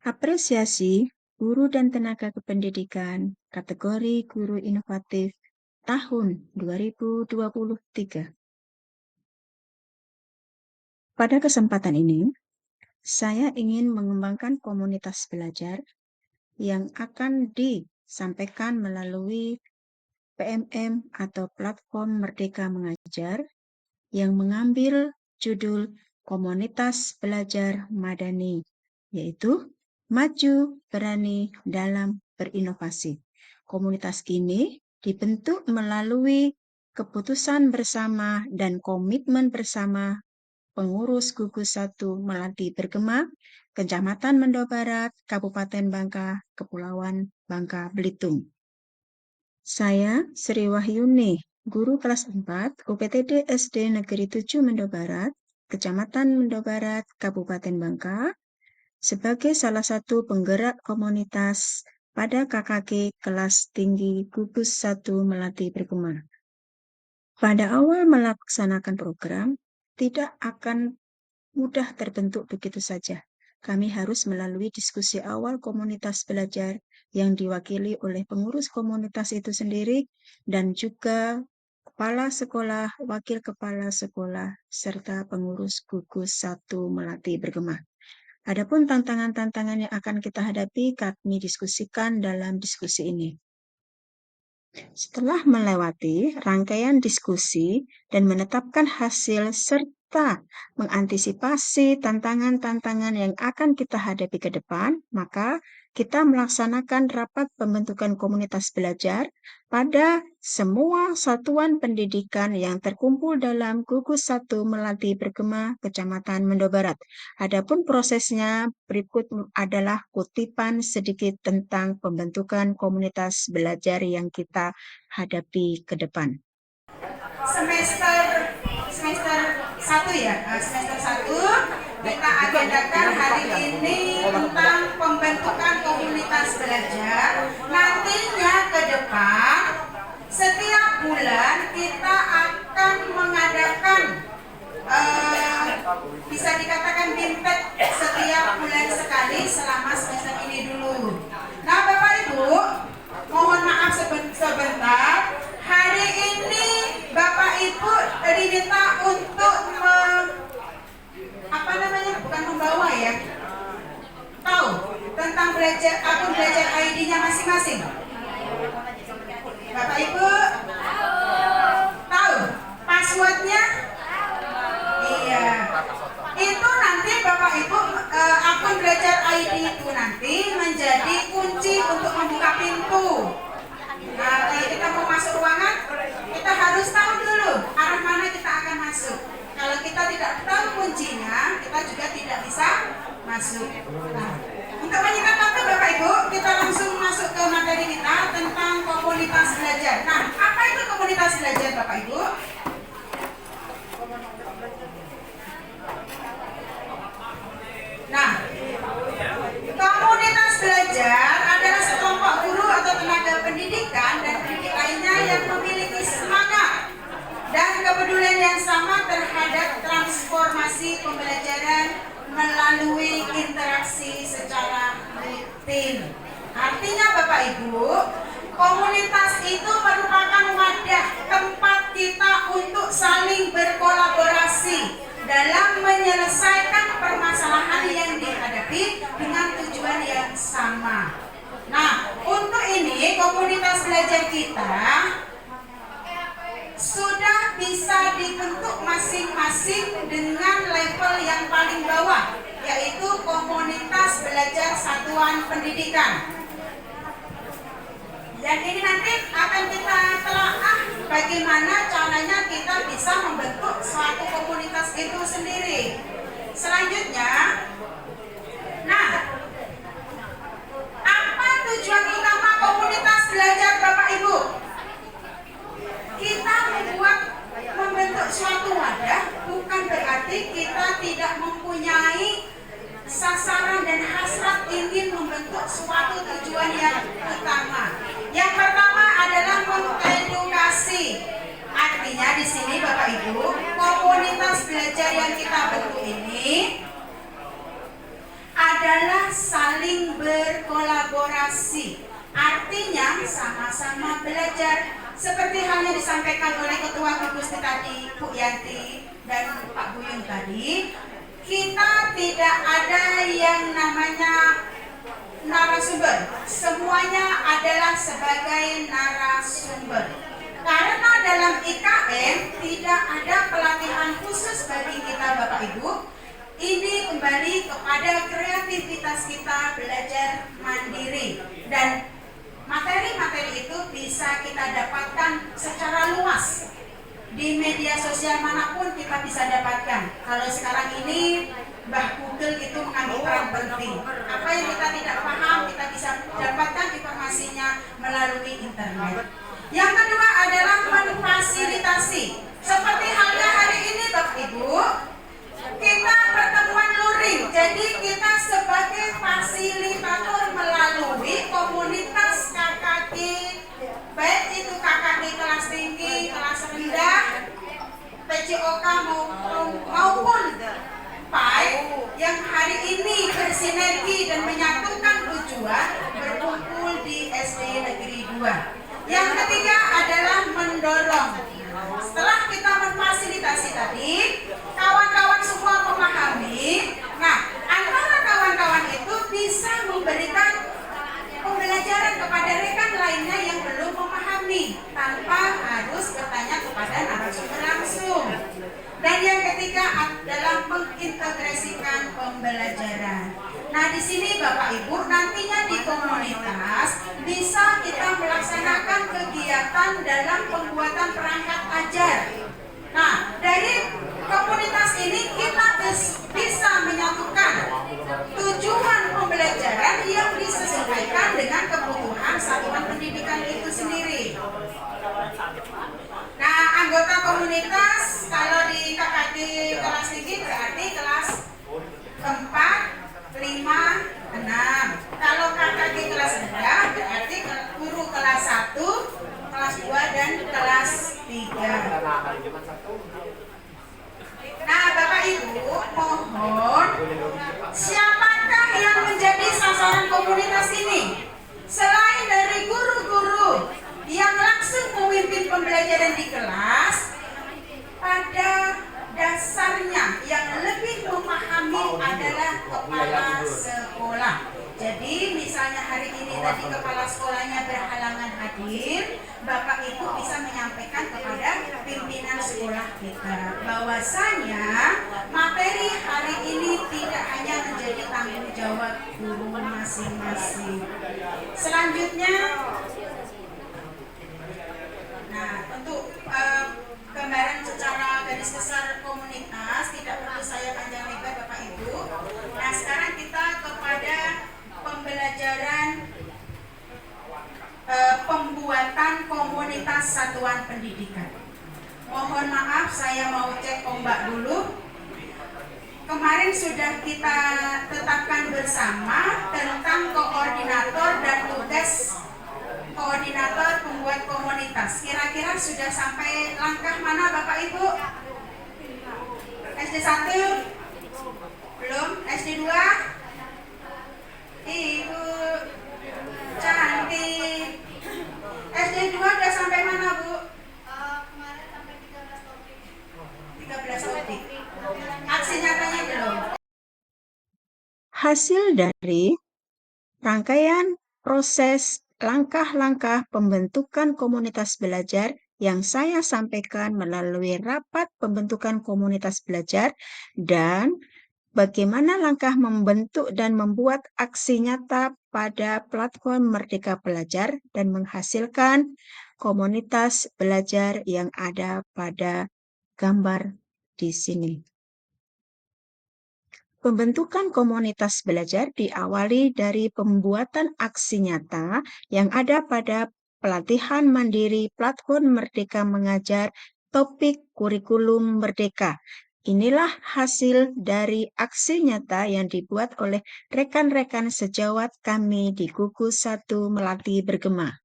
Apresiasi Guru dan Tenaga Kependidikan kategori Guru Inovatif tahun 2023. Pada kesempatan ini, saya ingin mengembangkan komunitas belajar yang akan disampaikan melalui PMM atau Platform Merdeka Mengajar yang mengambil judul Komunitas Belajar Madani, yaitu Maju Berani dalam Berinovasi. Komunitas ini dibentuk melalui keputusan bersama dan komitmen bersama pengurus Gugus 1 Melati Bergema, Kecamatan Mendo Barat, Kabupaten Bangka, Kepulauan Bangka Belitung. Saya Sri Wahyuni, Guru kelas 4 UPTD SD Negeri 7 Mendo Barat, Kecamatan Mendo Barat, Kabupaten Bangka, sebagai salah satu penggerak komunitas pada KKG kelas tinggi Gugus 1 Melati Bergema. Pada awal melaksanakan program, tidak akan mudah terbentuk begitu saja. Kami harus melalui diskusi awal komunitas belajar yang diwakili oleh pengurus komunitas itu sendiri dan juga kepala sekolah, wakil kepala sekolah, serta pengurus Gugus 1 Melati Bergema. Adapun tantangan-tantangan yang akan kita hadapi, kami diskusikan dalam diskusi ini. Setelah melewati rangkaian diskusi dan menetapkan hasil serta mengantisipasi tantangan-tantangan yang akan kita hadapi ke depan, maka kita melaksanakan rapat pembentukan komunitas belajar pada semua satuan pendidikan yang terkumpul dalam Gugus 1 Melati Bergema, Kecamatan Mendo Barat. Adapun prosesnya berikut adalah kutipan sedikit tentang pembentukan komunitas belajar yang kita hadapi ke depan. Semester 1 ya, semester 1 kita agendakan hari ini tentang pembentukan komunitas belajar. Nantinya ke depan setiap bulan kita akan mengadakan bisa dikatakan BIMPET setiap bulan sekali selama semester ini dulu. Nah Bapak Ibu, mohon maaf sebentar. Hari ini Bapak Ibu diminta untuk bukan membawa ya, tahu tentang akun belajar ID-nya masing-masing. Bapak Ibu tahu passwordnya? Iya. Itu nanti Bapak Ibu akun belajar ID itu nanti menjadi kunci untuk membuka pintu. Nah, kalau kita mau masuk ruangan, kita harus tahu dulu arah mana kita akan masuk. Kalau kita tidak tahu kuncinya, kita juga tidak bisa masuk. Nah, untuk menyingkat waktu Bapak Ibu, kita langsung masuk ke materi kita tentang komunitas belajar. Nah, apa itu komunitas belajar Bapak Ibu? Nah, komunitas belajar adalah sekelompok guru atau tenaga pendidikan dan pendidik lainnya yang memiliki semangat dan kepedulian yang sama terhadap transformasi pembelajaran melalui interaksi secara rutin. Artinya Bapak Ibu, komunitas itu merupakan wadah tempat kita untuk saling berkolaborasi dalam menyelesaikan permasalahan yang dihadapi dengan tujuan yang sama. Nah, untuk ini komunitas belajar kita sudah bisa dibentuk masing-masing dengan level yang paling bawah, yaitu komunitas belajar satuan pendidikan. Dan ini nanti akan kita telaah bagaimana caranya kita bisa membentuk suatu komunitas itu sendiri. Selanjutnya, nah, apa tujuan utama komunitas belajar Bapak Ibu? Kita membentuk suatu wadah bukan berarti kita tidak mempunyai sasaran dan hasrat ingin membentuk suatu tujuan yang utama. Yang pertama adalah mengedukasi. Artinya di sini Bapak Ibu, komunitas belajar yang kita bentuk ini adalah saling berkolaborasi. Artinya sama-sama belajar. Seperti halnya disampaikan oleh Ketua Gugus tadi, Bu Yanti dan Pak Buyung tadi, kita tidak ada yang namanya narasumber. Semuanya adalah sebagai narasumber. Karena dalam IKM tidak ada pelatihan khusus bagi kita Bapak Ibu. Ini kembali kepada kreativitas kita belajar mandiri, dan materi-materi itu bisa kita dapatkan secara luas di media sosial manapun kita bisa dapatkan. Kalau sekarang ini Mbah Google itu mengambil peran penting. Apa yang kita tidak paham kita bisa dapatkan informasinya melalui internet. Yang kedua adalah memfasilitasi. Seperti halnya hari ini Bapak Ibu, kita pertemuan luring. Jadi kita sebagai fasilitator melalui komunitas KKG, baik itu KKG kelas tinggi, kelas rendah, PCOK maupun PAI yang hari ini bersinergi dan menyatukan tujuan berkumpul di SD Negeri 2. Yang ketiga adalah mendorong. Setelah kita memfasilitasi tadi, kawan-kawan semua memahami. Nah, antara kawan-kawan itu bisa memberikan pembelajaran kepada rekan lainnya yang belum memahami tanpa harus bertanya kepada narasumber langsung. Dan yang ketiga adalah mengintegrasikan pembelajaran. Nah, di sini Bapak Ibu nantinya di komunitas bisa kita melaksanakan kegiatan dalam pembuatan perangkat ajar. Nah, dari komunitas ini kita bisa menyatukan tujuan pembelajaran yang disesuaikan dengan kebutuhan satuan pendidikan itu sendiri. Nah, anggota komunitas kalau di KKD kelas tinggi berarti kelas 4, 5, 6. Kalau KKD kelas rendah berarti guru kelas 1, kelas 2 dan kelas 3. Nah, Bapak Ibu, mohon siapakah yang menjadi sasaran komunitas ini? Selain dari guru-guru yang langsung memimpin pembelajaran di kelas, pada dasarnya yang lebih memahami adalah kepala sekolah. Jadi misalnya hari ini tadi kepala sekolahnya berhalangan hadir, Bapak Ibu bisa menyampaikan kepada pimpinan sekolah kita bahwasanya materi hari ini tidak hanya menjadi tanggung jawab guru masing-masing. Selanjutnya, nah untuk gambaran secara garis besar komunitas tidak perlu saya panjang lebar Bapak Ibu. Nah, sekarang kita kepada pembelajaran pembuatan komunitas satuan pendidikan. Mohon maaf saya mau cek ombak dulu. Kemarin sudah kita tetapkan bersama tentang koordinator dan tugas koordinator pembuat komunitas. Kira-kira sudah sampai langkah mana Bapak Ibu? SD 1? Belum? SD 2? Ibu cantik. SD 2 udah sampai mana Bu? Kemarin sampai 13 topik. 13 topik. Aksi nyatanya belum? Hasil dari rangkaian proses langkah-langkah pembentukan komunitas belajar yang saya sampaikan melalui rapat pembentukan komunitas belajar dan bagaimana langkah membentuk dan membuat aksi nyata pada platform Merdeka Belajar dan menghasilkan komunitas belajar yang ada pada gambar di sini. Pembentukan komunitas belajar diawali dari pembuatan aksi nyata yang ada pada pelatihan mandiri platform Merdeka Mengajar topik kurikulum Merdeka. Inilah hasil dari aksi nyata yang dibuat oleh rekan-rekan sejawat kami di Gugus 1 Melati Bergema.